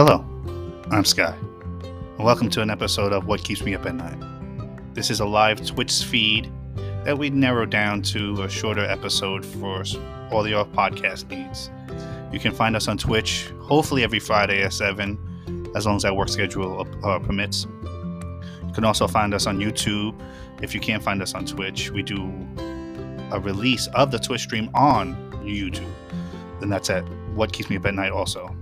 Hello, I'm Sky, and welcome to an episode of What Keeps Me Up at Night. This is a live Twitch feed that we narrowed down to a shorter episode for all your podcast needs. You can find us on Twitch, hopefully every Friday at 7, as long as that work schedule permits. You can also find us on YouTube. If you can't find us on Twitch, we do a release of the Twitch stream on YouTube. And that's at What Keeps Me Up at Night also.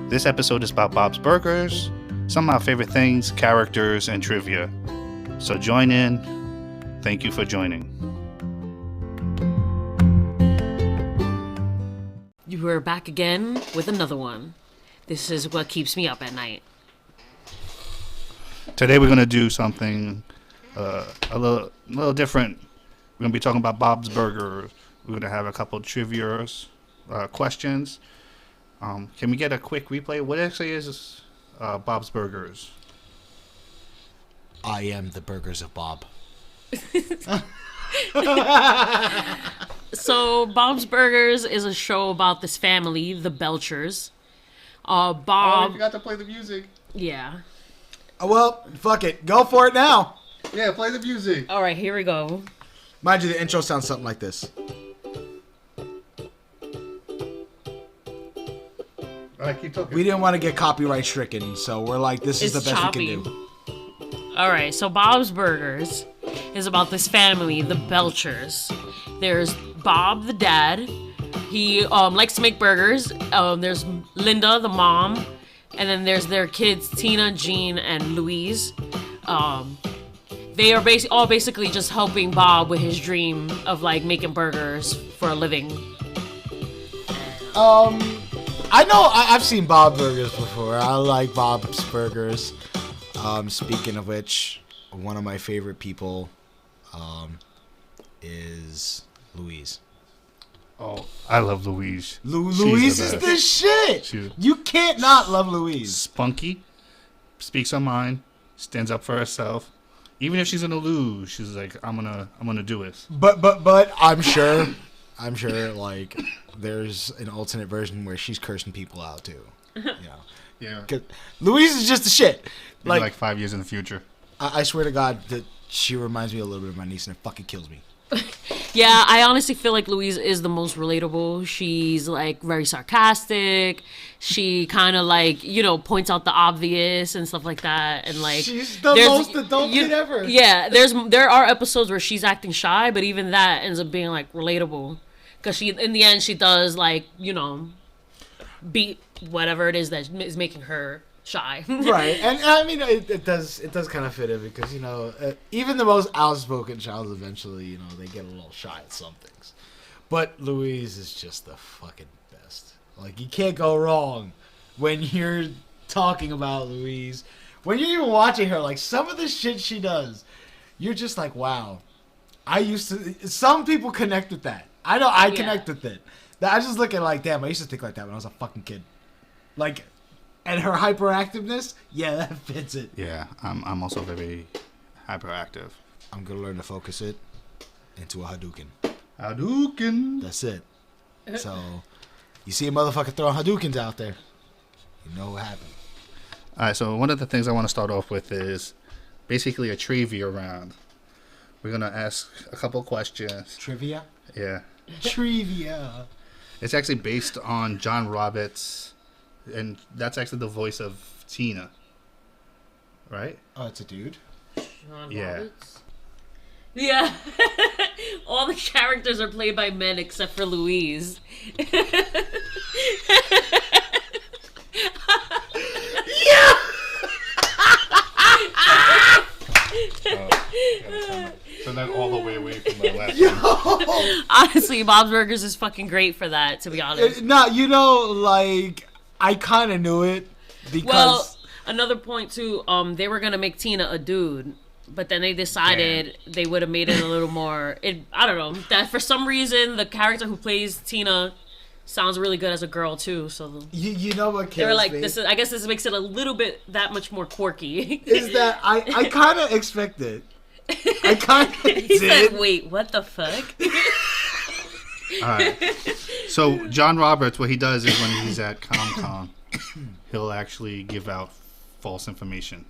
This episode is about Bob's Burgers, some of our favorite things, characters, and trivia. So join in. Thank you for joining. You are back again with another one. This is What Keeps Me Up at Night. Today we're going to do something a little different. We're going to be talking about Bob's Burgers. We're going to have a couple trivia questions. Can we get a quick replay? What actually is Bob's Burgers? I am the burgers of Bob. So, Bob's Burgers is a show about this family, the Belchers. Bob... Oh, I forgot to play the music. Yeah. Oh, well, fuck it. Go for it now. Yeah, play the music. All right, here we go. Mind you, the intro sounds something like this. All right, keep talking. We didn't want to get copyright stricken, so we're like, this is It's the best choppy. we can do. All right, so Bob's Burgers is about this family, the Belchers. There's Bob, the dad. He likes to make burgers. There's Linda, the mom. And then there's their kids, Tina, Jean, and Louise. They are basically just helping Bob with his dream of like making burgers for a living. I know I've seen Bob Burgers before. I like Bob's Burgers. Speaking of which, one of my favorite people is Louise. Oh, I love Louise. Louise is the shit. You can't not love Louise. Spunky, speaks her mind, stands up for herself. Even if she's gonna lose, she's like, I'm gonna do it. But I'm sure like there's an alternate version where she's cursing people out too. You know. Yeah. 'Cause Louise is just the shit. Like 5 years in the future. I swear to God that she reminds me a little bit of my niece, and it fucking kills me. Yeah, I honestly feel like Louise is the most relatable. She's like very sarcastic. She kind of like, points out the obvious and stuff like that. And like, She's the most adult kid ever. Yeah, there are episodes where she's acting shy, but even that ends up being like relatable. Because in the end, she does like, beat whatever it is that is making her shy. Right, and I mean it does kind of fit in because even the most outspoken child eventually they get a little shy at some things, but Louise is just the fucking best. Like you can't go wrong when you're talking about Louise. When you're even watching her, like some of the shit she does, you're just like, wow. Some people connect with that. I know I connect with it. I just look at it like, damn, I used to think like that when I was a fucking kid. Like. And her hyperactiveness, yeah, that fits it. Yeah, I'm also very hyperactive. I'm gonna learn to focus it into a Hadouken. Hadouken. That's it. So, you see a motherfucker throwing Hadoukens out there, you know what happened. All right, so one of the things I want to start off with is basically a trivia round. We're gonna ask a couple questions. Trivia? Yeah. Trivia. It's actually based on John Roberts. And that's actually the voice of Tina, right? Oh, it's a dude? John Yeah. Roberts? Yeah. All the characters are played by men except for Louise. So not all the way away from the last one. Honestly, Bob's Burgers is fucking great for that, to be honest. I kind of knew it because... Well, another point too, they were gonna make Tina a dude, but then they decided they would have made it a little more. I don't know, that for some reason the character who plays Tina sounds really good as a girl too. So you know what kills they were like, me? I guess this makes it a little bit that much more quirky. Is that I kind of expected. I kind of did. He said, "Wait, what the fuck?" All right. So John Roberts, what he does is when he's at Comic-Con, he'll actually give out false information,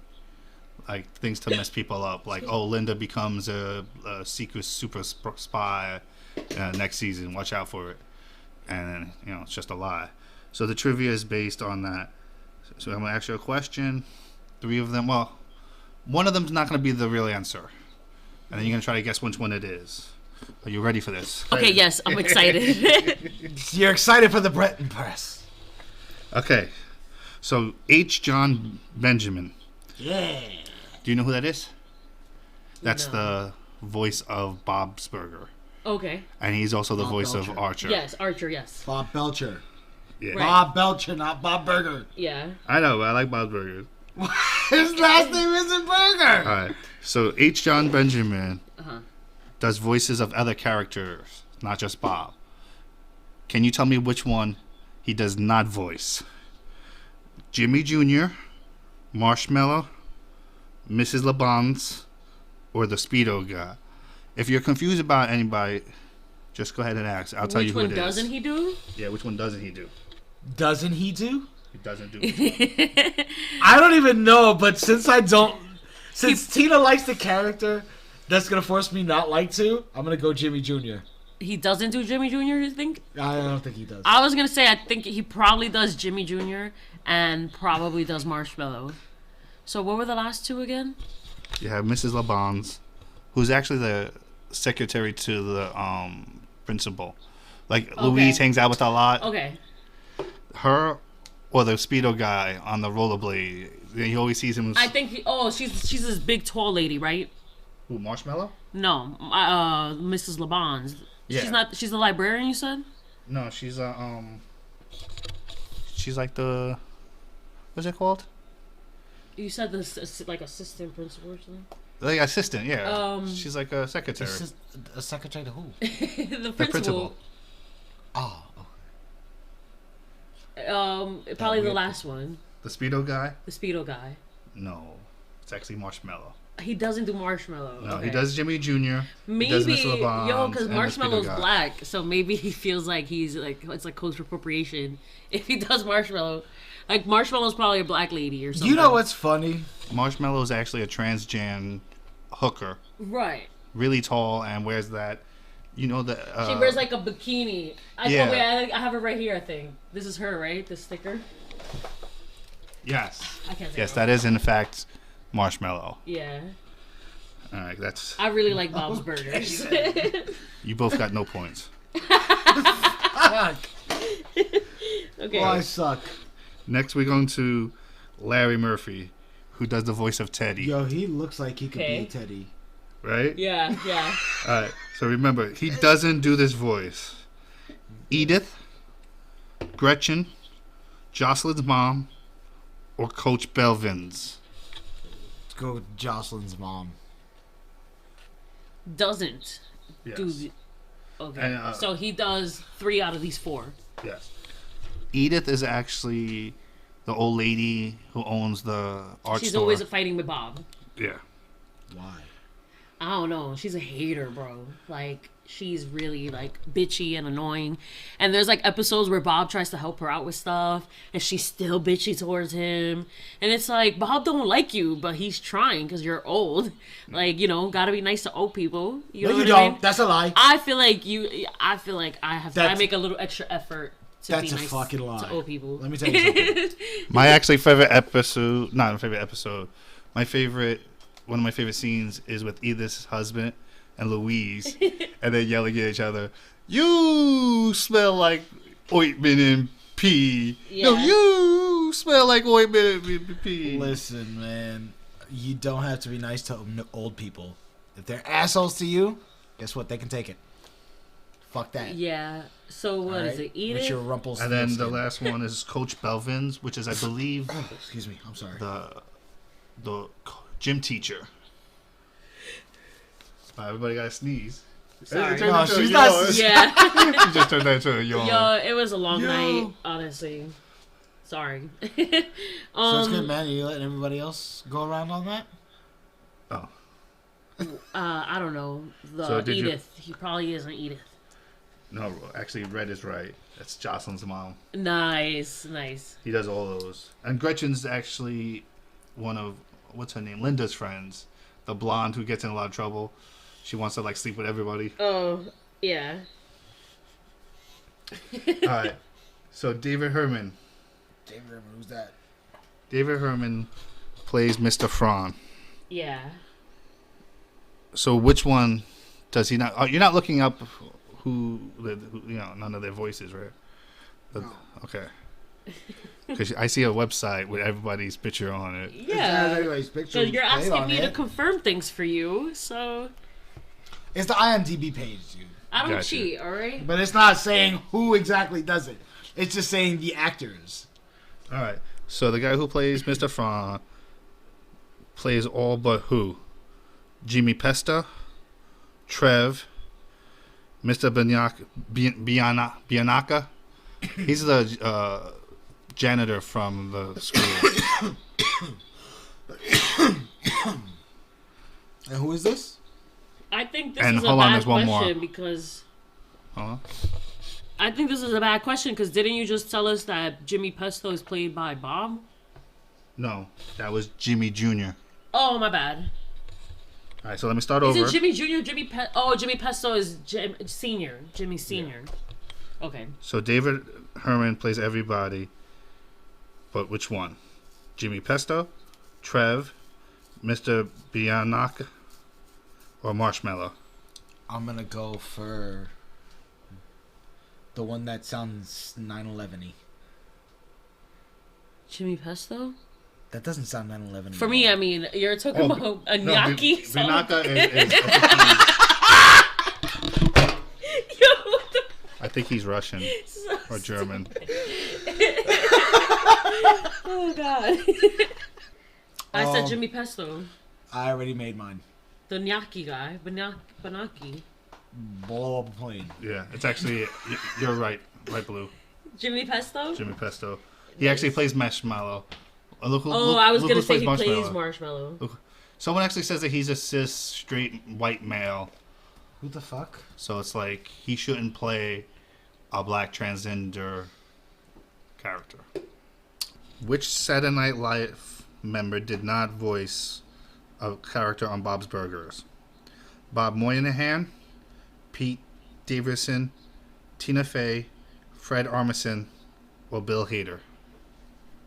like things to mess people up. Like, oh, Linda becomes a secret super spy next season. Watch out for it. And then, it's just a lie. So the trivia is based on that. So I'm gonna ask you a question. 3 of them. Well, one of them's not gonna be the real answer, and then you're gonna try to guess which one it is. Are you ready for this? Okay, yes, I'm excited. You're excited for the Breton Press. Okay. So H. John Benjamin. Yeah. Do you know who that is? That's No. the voice of Bob's Burger, Okay. and he's also the Bob voice of Belcher. Archer. Yes, Archer, yes. Bob Belcher. Yeah. Right. Bob Belcher, not Bob Burger. Yeah. I know, but I like Bob's Burger. His last name isn't Burger. All right. So H. John Benjamin Uh-huh. does voices of other characters, not just Bob. Can you tell me which one he does not voice? Jimmy Jr., Marshmallow, Mrs. LeBon's, or the Speedo guy? If you're confused about anybody, just go ahead and ask. I'll tell you Which who one it is. doesn't he do? Yeah, which one doesn't he do? Doesn't he do? He doesn't do. I don't even know, but since Tina likes the character, that's gonna force me not like to. I'm gonna go Jimmy Jr. He doesn't do Jimmy Jr., you think? I don't think he does. I was going to say, I think he probably does Jimmy Jr. and probably does Marshmallow. So what were the last 2 again? You have Mrs. LeBon's, who's actually the secretary to the principal. Like, Louise hangs out with a lot. Okay. Her or the Speedo guy on the rollerblade. He always sees him. I think she's this big tall lady, right? Who, Marshmallow? No, Mrs. LeBon's. Yeah. She's the librarian, you said? No, she's she's like the, what's it called? You said this like assistant principal or something? Like assistant, yeah. She's like a secretary. A secretary to who? The The principal. Oh. Probably the weird- last one. The Speedo guy? The Speedo guy. No, it's actually Marshmallow. He doesn't do Marshmallow. No, okay. he does Jimmy Jr. He Maybe, does Mr. LeBon's, because and the Marshmallow's Speedo guy. black, so maybe he feels like he's like it's like cultural appropriation if he does Marshmallow. Like Marshmallow's probably a black lady or something. You know what's funny? Marshmallow is actually a transgen hooker, Right. really tall, and wears that. You know the. She wears like a bikini. Yeah. Wait, I have it right here. I think this is her, right? The sticker. Yes. I can't say Yes, it that is in fact Marshmallow. Yeah. All right, that's. I really like Bob's Burgers. You both got no points. Fuck. Okay. Well, I suck. Next, we're going to Larry Murphy, who does the voice of Teddy. Yo, he looks like he could Okay. be Teddy. Right? Yeah, yeah. All right. So remember, he doesn't do this voice. Edith, Gretchen, Jocelyn's mom, or Coach Belvin's. Let's go with Jocelyn's mom. Doesn't Yes. do. Okay. And, So he does 3 out of these 4. Yes. Edith is actually the old lady who owns the art She's store. always fighting with Bob. Yeah. Why? I don't know. She's a hater, bro. Like, she's really, like, bitchy and annoying. And there's, like, episodes where Bob tries to help her out with stuff, and she's still bitchy towards him. And it's like, Bob don't like you, but he's trying because you're old. Like, gotta be nice to old people. You know No, you what I mean? don't. That's a lie. I feel like I That's- make a little extra effort to be That's a nice fucking lie. to old people. Let me tell you something. My actually favorite episode, not my favorite episode, one of my favorite scenes is with Edith's husband and Louise, and they yelling at each other, "You smell like ointment and pee." No, Yeah. you smell like ointment and pee. Listen, man. You don't have to be nice to old people. If they're assholes to you, guess what? They can take it. Fuck that. Yeah. So what is Alright? it? Eat With it? your Rumpelstiltskin. And then the last one is Coach Belvin's, which is, I believe, Excuse me. I'm sorry. the gym teacher. Everybody got to sneeze. Sorry. It turned No, into a she's yawn. not- Yeah. She just turned that into a yawn. Yo, it was a long Yo. night, honestly. Sorry. So it's good, man. Are you letting everybody else go around on that? Oh. I don't know. So did you- Edith. He probably isn't Edith. No, actually, Red is right. That's Jocelyn's mom. Nice. He does all those. And Gretchen's actually one of, what's her name? Linda's friends. The blonde who gets in a lot of trouble. She wants to, like, sleep with everybody. Oh, yeah. Alright. So, David Herman. David Herman, who's that? David Herman plays Mr. Fran. Yeah. So, which one does he not... Oh, you're not looking up who none of their voices, right? No. Okay. Because I see a website with everybody's picture on it. Yeah. Everybody's picture Because you're played asking on me it. to confirm things for you, so It's the IMDb page, dude. I don't Gotcha. cheat, alright? But it's not saying who exactly does it. It's just saying the actors. All right. So the guy who plays Mr. Fran plays all but who? Jimmy Pesta, Trev, Mr. Bianaka. He's the janitor from the school. And who is this? I think this And is a hold on, bad there's one more. question because Huh? I think this is a bad question because didn't you just tell us that Jimmy Pesto is played by Bob? No, that was Jimmy Jr. Oh, my bad. All right, so let me start Is over. it Jimmy Jr. Jimmy Pesto is Senior. Jimmy Senior. Okay. So David Herman plays everybody, but which one? Jimmy Pesto, Trev, Mr. Bianaka, or Marshmallow? I'm gonna go for the one that sounds 9/11-y. Jimmy Pesto? That doesn't sound 9/11. For me, I mean, you're talking about a gnocchi. Bianaka is Yo, what the I think he's Russian so or German. Oh god. I said Um, Jimmy Pesto. I already made mine. The gnocchi guy. Banaki. Blow up a plane. Yeah, it's actually you're right, Blue. Jimmy Pesto? Jimmy Pesto. He actually plays Marshmallow. I was going to say he plays Marshmallow. Someone actually says that he's a cis, straight, white male. Who the fuck? So it's like he shouldn't play a black transgender character. Which Saturday Night Live member did not voice a character on Bob's Burgers? Bob Moynihan, Pete Davidson, Tina Fey, Fred Armisen, or Bill Hader?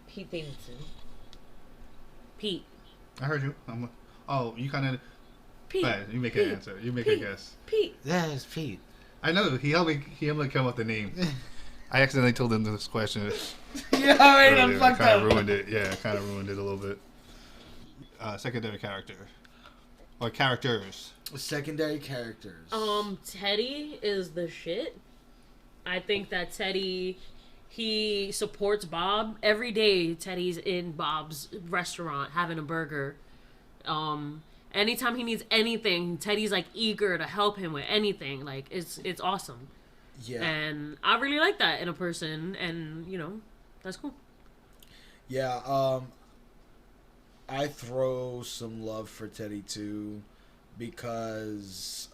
Pete Davidson. Pete. I heard you. You kind of... Pete. Go ahead, you make an answer. You make Pete. a guess. Pete. Yeah, it's Pete. I know. He helped me come up with the name. I accidentally told him this question. Yeah, alright, earlier. I'm fucked Kind up. of ruined it. Yeah, kind of ruined it a little bit. Secondary character. Or characters. Secondary characters. Teddy is the shit. I think that Teddy, he supports Bob. Every day Teddy's in Bob's restaurant having a burger. Anytime he needs anything, Teddy's like eager to help him with anything. Like it's awesome. Yeah. And I really like that in a person, and that's cool. Yeah, I throw some love for Teddy too, because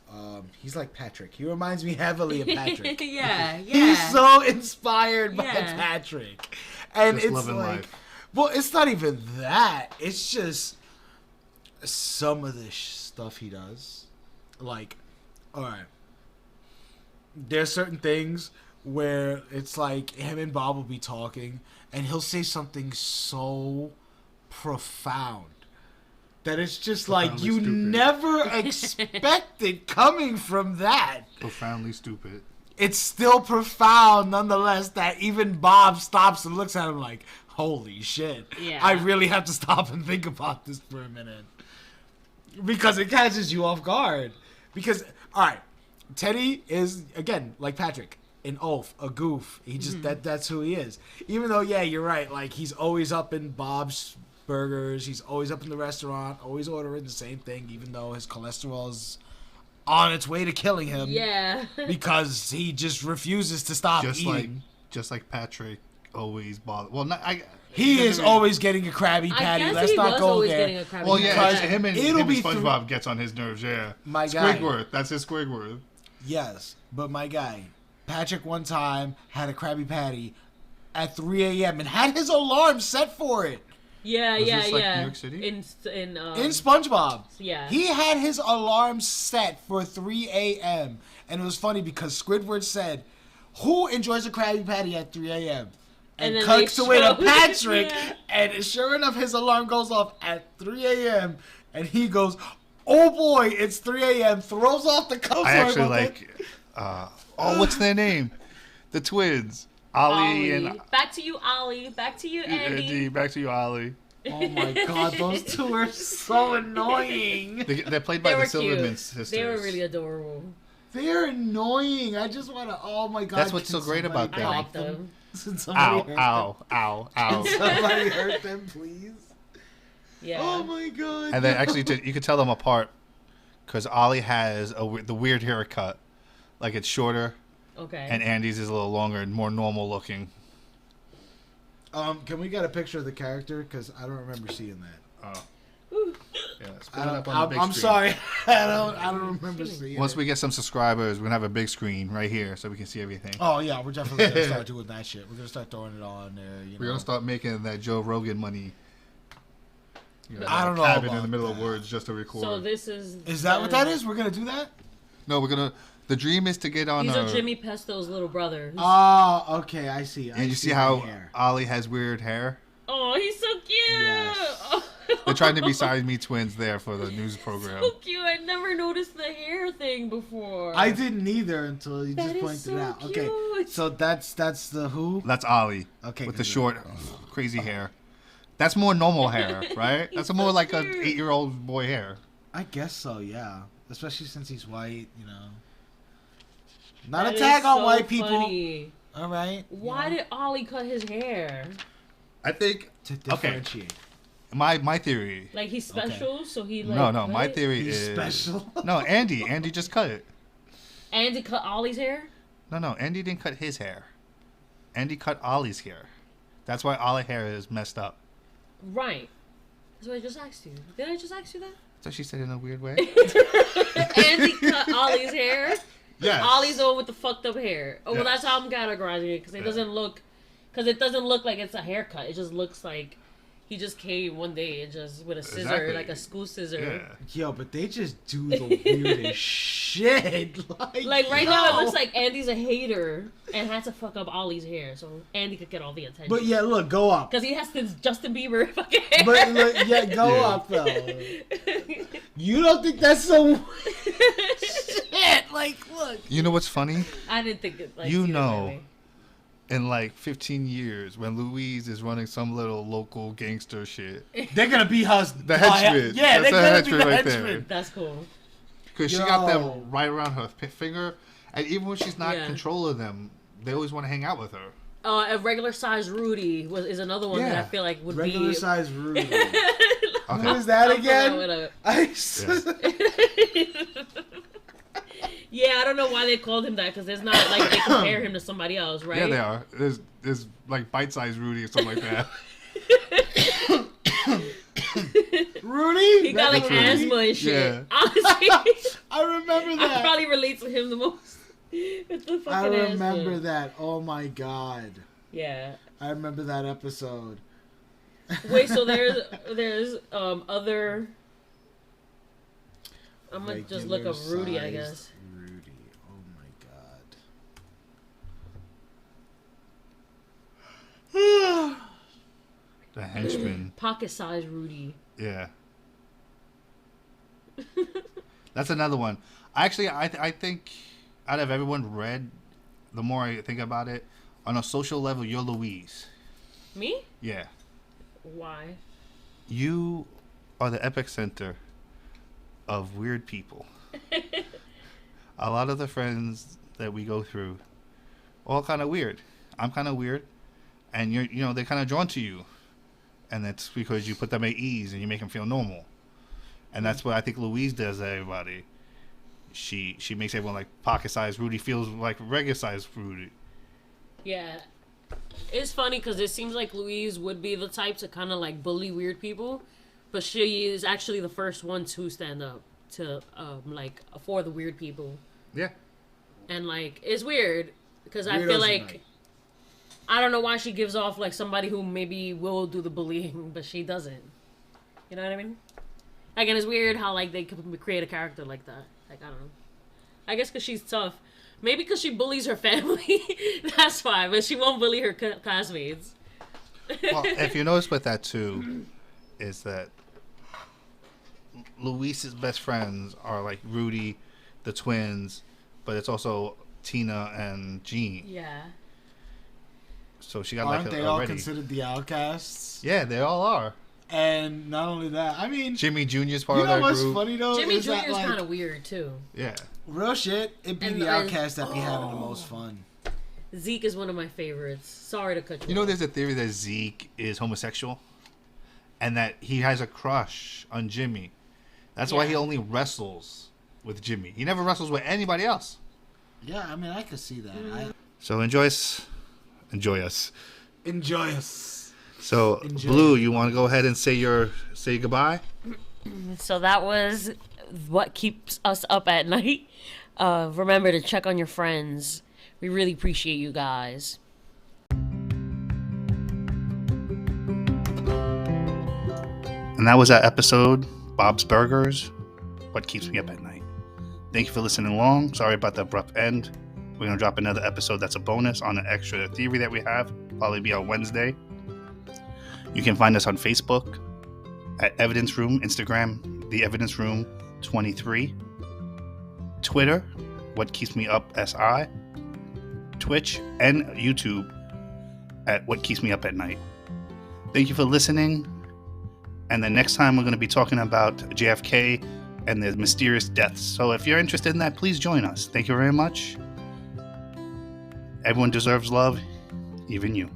he's like Patrick. He reminds me heavily of Patrick. yeah. He's so inspired by Yeah. Patrick, and Just it's loving like, life. well, it's not even that. It's just some of the stuff he does. Like, all right, there's certain things where it's like him and Bob will be talking, and he'll say something so profound that it's just like Profoundly you stupid. never expect it coming from that. Profoundly stupid. It's still profound nonetheless that even Bob stops and looks at him like, holy shit. Yeah. I really have to stop and think about this for a minute. Because it catches you off guard. Because, alright, Teddy is, again, like Patrick, an oaf, a goof. He just, that's who he is. Even though, yeah, you're right, like, he's always up in Bob's Burgers, he's always up in the restaurant, always ordering the same thing, even though his cholesterol is on its way to killing him. Yeah. Because he just refuses to stop eating. Just like Patrick always bothered. Well, He is always getting a Krabby I Patty. guess Let's he not was go always there. getting a Krabby Well, yeah, Patty. it's him and It'll be SpongeBob gets on his nerves. Yeah, My guy. Squidward. That's his Squidward. Yes, but my guy, Patrick one time had a Krabby Patty at 3 a.m. and had his alarm set for it. Yeah, Was yeah, this, like, yeah. New York City? In In SpongeBob. Yeah. He had his alarm set for 3 a.m. And it was funny because Squidward said, "Who enjoys a Krabby Patty at 3 a.m.?" And then cuts they away to showed- Patrick, Yeah. and sure enough, his alarm goes off at 3 a.m. And he goes, "Oh boy, it's 3 a.m." Throws off the cover. I actually like. What's their name? The twins, Ollie and Back to you, Ollie. Back to you, Andy. Back to you, Ollie. Oh my god, those two are so annoying. They're played by They the were Silverman cute. sisters. They were really adorable. They're annoying. I just want to. Oh my god. That's what's can so great somebody about I them. like them. Can somebody hurt Ow! Ow! Ow! them? Ow! Somebody hurt them, please. Yeah. Oh my god. And then actually, you could tell them apart because Ollie has the weird haircut, like it's shorter, Okay. and Andy's is a little longer and more normal looking. Can we get a picture of the character? Because I don't remember seeing that. Yeah, spin it up on the big I'm screen. sorry. I don't remember seeing Once it. we get some subscribers, we're gonna have a big screen right here so we can see everything. Oh yeah, we're definitely gonna start doing that shit. We're gonna start throwing it all in there. You We're know? gonna start making that Joe Rogan money. You know, I don't that know cabin in about the middle of that. words just to record. So this is. Is that what that is? We're gonna do that? No, we're gonna. The dream is to get on. These are Jimmy Pesto's little brothers. Oh, okay. I see. And you see the how hair. Ollie has weird hair. Oh, he's so cute. Yes. They're trying to be siamese twins there for the news program. So cute. I never noticed the hair thing before. I didn't either until you That just is pointed so it out. cute. Okay, so that's the who? That's Ollie. Okay, With the good. short, crazy hair. That's more normal hair, right? That's more like a cute. 8-year-old boy hair. I guess so, yeah. Especially since he's white, you know. Not That a tag is on so white people. funny. All right. Why did Ollie cut his hair? I think. to differentiate? My theory. Like he's special, so he like. No, my cut it? theory He's is special. No, Andy. Andy just cut it. And he cut Ollie's hair. No, Andy didn't cut his hair. Andy cut Ollie's hair. That's why Ollie's hair is messed up. Right. That's what I just asked you. Did I just ask you that? So she said in a weird way. Andy cut Ollie's hair. Yes. Ollie's the one with the fucked up hair. Oh, well, Yes. that's how I'm categorizing it because it doesn't look, like it's a haircut. It just looks like he just came one day and just with a scissor, Exactly. like a school scissor. Yeah. Yo, but they just do the weirdest shit. Like right now, it looks like Andy's a hater and had to fuck up Ollie's hair so Andy could get all the attention. But yeah, look, go up. because he has this Justin Bieber fucking hair. But look, yeah, go Yeah. up though. You don't think that's so shit? Like, look. You know what's funny? I didn't think it. Like, You see it that know. way. In like 15 years, when Louise is running some little local gangster shit, They're gonna be her. The henchman. Yeah, That's they're the gonna be henchman the right there. henchman. That's cool. because she got Yo. them right around her finger, and even when she's not Yeah. controlling them, they always want to hang out with her. A regular size Rudy is another one that Yeah. I feel like would Regular be. size Rudy. Who Okay. is that I'll put that one again? up. Yeah, I don't know why they called him that because it's not like they compare him to somebody else, right? Yeah, they are. There's like bite-sized Rudy or something like that. Rudy? He got like Regular Rudy? asthma and shit. Yeah. Honestly, I remember I that. probably relate to him the most. With the fucking I remember asthma. that. Oh my god. Yeah. I remember that episode. Wait, so there's other. I'm gonna just look up Rudy, I guess. Rudy. Oh my god. The henchman. Pocket size Rudy. Yeah. That's another one. Actually, I think out of everyone read, the more I think about it, on a social level, you're Louise. Me? Yeah. Why? You are the epicenter of weird people. A lot of the friends that we go through, all kind of weird. I'm kind of weird, and they're kind of drawn to you, and that's because you put them at ease and you make them feel normal, and that's what I think Louise does to everybody. She makes everyone like pocket-sized Rudy feels like regular-sized Rudy. Yeah. It's funny because it seems like Louise would be the type to kind of like bully weird people, but she is actually the first one to stand up to like for the weird people. Yeah. And like it's weird because I Weirdos feel like unite. I don't know why she gives off like somebody who maybe will do the bullying, but she doesn't. You know what I mean? Like, and it's weird how like they could create a character like that. Like, I don't know. I guess because she's tough. Maybe because she bullies her family. That's why. But she won't bully her classmates. Well, if you notice with that too, is that Luis's best friends are like Rudy, the twins, but it's also Tina and Jean. Yeah. So she got Aren't like they a all already. considered the outcasts? Yeah, they all are. And not only that, I mean, Jimmy Jr.'s part you of know that what's group. funny though? Jimmy is Jr. that, is like, kind of weird too. Yeah. real shit. It'd be And the I- outcast that be having the most fun. Zeke is one of my favorites. Sorry to cut you. You know, off. there's a theory that Zeke is homosexual, and that he has a crush on Jimmy. That's why Yeah. he only wrestles with Jimmy. He never wrestles with anybody else. Yeah, I mean, I could see that. I So enjoy us. enjoy us. So Enjoy. Blue, you want to go ahead and say goodbye? So that was what keeps us up at night. Remember to check on your friends. We really appreciate you guys. And that was our episode, Bob's Burgers, What Keeps Me Up at Night. Thank you for listening along. Sorry about the abrupt end. We're going to drop another episode that's a bonus on an extra theory that we have. Probably be on Wednesday. You can find us on Facebook at Evidence Room, Instagram, The Evidence Room 23, Twitter, What Keeps Me Up SI, Twitch, and YouTube at What Keeps Me Up at Night. Thank you for listening. And then next time we're going to be talking about JFK and the mysterious deaths. So if you're interested in that, please join us. Thank you very much. Everyone deserves love, even you.